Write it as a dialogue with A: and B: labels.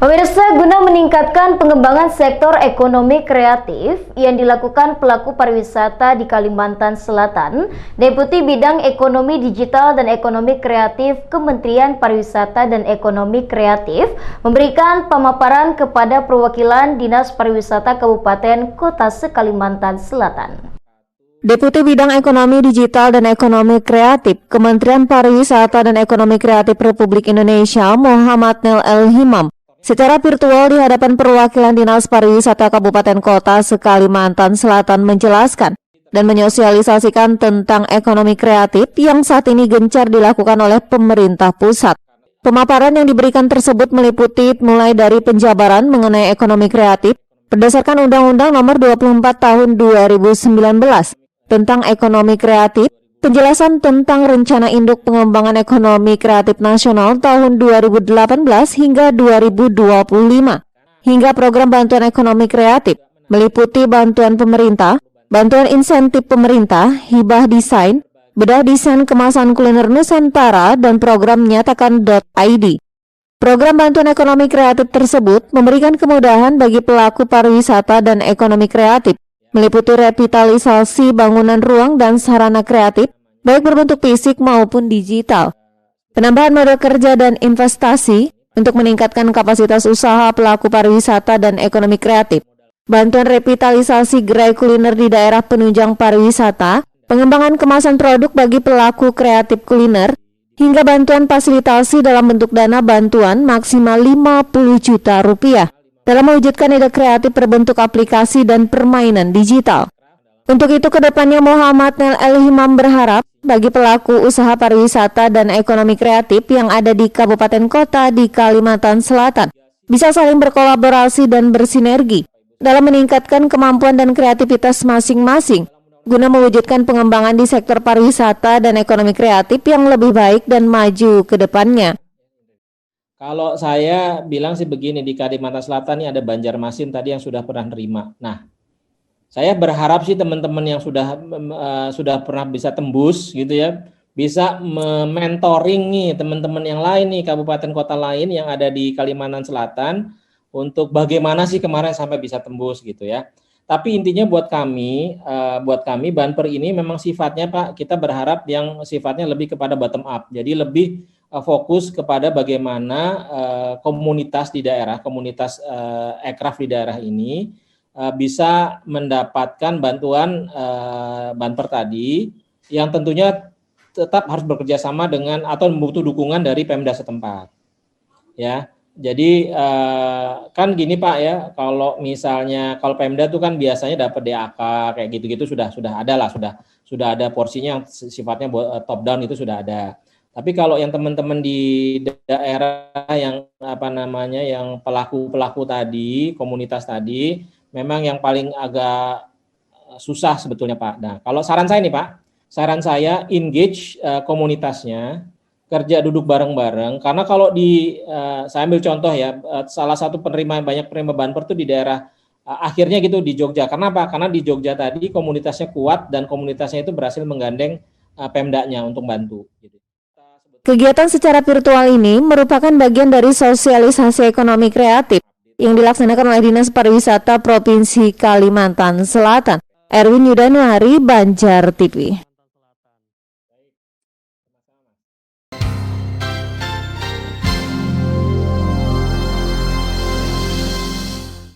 A: Pemirsa, guna meningkatkan pengembangan sektor ekonomi kreatif yang dilakukan pelaku pariwisata di Kalimantan Selatan, Deputi Bidang Ekonomi Digital dan Ekonomi Kreatif Kementerian Pariwisata dan Ekonomi Kreatif memberikan pemaparan kepada perwakilan Dinas Pariwisata Kabupaten Kota se-Kalimantan Selatan. Deputi Bidang Ekonomi Digital dan Ekonomi Kreatif Kementerian Pariwisata dan Ekonomi Kreatif Republik Indonesia, Muhammad Nel El-Himam, secara virtual di hadapan perwakilan Dinas Pariwisata Kabupaten Kota se-Kalimantan Selatan menjelaskan dan menyosialisasikan tentang ekonomi kreatif yang saat ini gencar dilakukan oleh pemerintah pusat. Pemaparan yang diberikan tersebut meliputi mulai dari penjabaran mengenai ekonomi kreatif berdasarkan Undang-Undang Nomor 24 Tahun 2019 tentang ekonomi kreatif, penjelasan tentang Rencana Induk Pengembangan Ekonomi Kreatif Nasional tahun 2018 hingga 2025, hingga program bantuan ekonomi kreatif, meliputi bantuan pemerintah, bantuan insentif pemerintah, hibah desain, bedah desain kemasan kuliner Nusantara, dan program Nyatakan.id. Program bantuan ekonomi kreatif tersebut memberikan kemudahan bagi pelaku pariwisata dan ekonomi kreatif, meliputi revitalisasi bangunan ruang dan sarana kreatif, baik berbentuk fisik maupun digital. Penambahan modal kerja dan investasi untuk meningkatkan kapasitas usaha pelaku pariwisata dan ekonomi kreatif. Bantuan revitalisasi gerai kuliner di daerah penunjang pariwisata, pengembangan kemasan produk bagi pelaku kreatif kuliner, hingga bantuan fasilitasi dalam bentuk dana bantuan maksimal 50 juta rupiah dalam mewujudkan ide kreatif berbentuk aplikasi dan permainan digital. Untuk itu kedepannya Muhammad Nel El-Himam berharap bagi pelaku usaha pariwisata dan ekonomi kreatif yang ada di kabupaten kota di Kalimantan Selatan bisa saling berkolaborasi dan bersinergi dalam meningkatkan kemampuan dan kreativitas masing-masing guna mewujudkan pengembangan di sektor pariwisata dan ekonomi kreatif yang lebih baik dan maju ke depannya.
B: Kalau saya bilang sih begini, di Kalimantan Selatan ini ada Banjarmasin tadi yang sudah pernah nerima. Nah, saya berharap sih teman-teman yang sudah pernah bisa tembus gitu ya, bisa mentoring nih teman-teman yang lain nih, kabupaten kota lain yang ada di Kalimantan Selatan untuk bagaimana sih kemarin sampai bisa tembus gitu ya. Tapi intinya buat kami Banper ini memang sifatnya Pak, kita berharap yang sifatnya lebih kepada bottom up. Jadi lebih fokus kepada bagaimana komunitas di daerah, komunitas aircraft di daerah ini bisa mendapatkan bantuan Banper tadi yang tentunya tetap harus bekerja sama dengan atau membutuh dukungan dari Pemda setempat. Ya. Jadi kan gini Pak ya, kalau misalnya kalau Pemda itu kan biasanya dapat DAK kayak gitu-gitu sudah ada lah, sudah ada porsinya yang sifatnya top down itu sudah ada. Tapi kalau yang teman-teman di daerah yang yang pelaku tadi, komunitas tadi, memang yang paling agak susah sebetulnya Pak. Nah, kalau saran saya nih Pak, saran saya engage komunitasnya, kerja duduk bareng-bareng. Karena kalau saya ambil contoh ya, salah satu banyak penerima Banper itu di daerah akhirnya gitu di Jogja. Karena apa? Karena di Jogja tadi komunitasnya kuat dan komunitasnya itu berhasil menggandeng Pemdanya untuk bantu. Gitu.
A: Kegiatan secara virtual ini merupakan bagian dari sosialisasi ekonomi kreatif yang dilaksanakan oleh Dinas Pariwisata Provinsi Kalimantan Selatan. Erwin Yudanuari, Banjar TV.